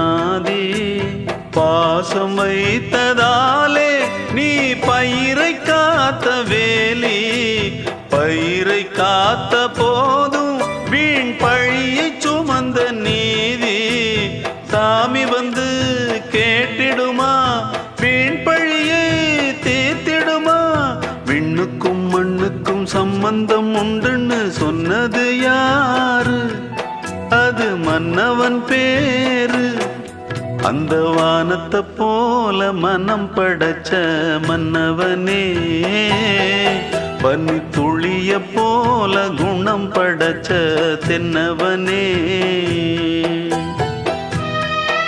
அநாதி பாசம் வைத்ததாலே நீ பயிரை காத்த வேலி பயிரை காத்த போதும் வீண் பழியை சுமந்த நீதி சாமி வந்து கேட்டிடுமா வீண் பழியை தீர்த்திடுமா விண்ணுக்கும் மண்ணுக்கும் சம்பந்தம் உண்டுன்னு சொன்னது யாரு அது மன்னவன் பேரு அந்த வானத்தை போல மனம் படைச்ச மன்னவனே பனி துளிய போல குணம் படைச்ச தென்னவனே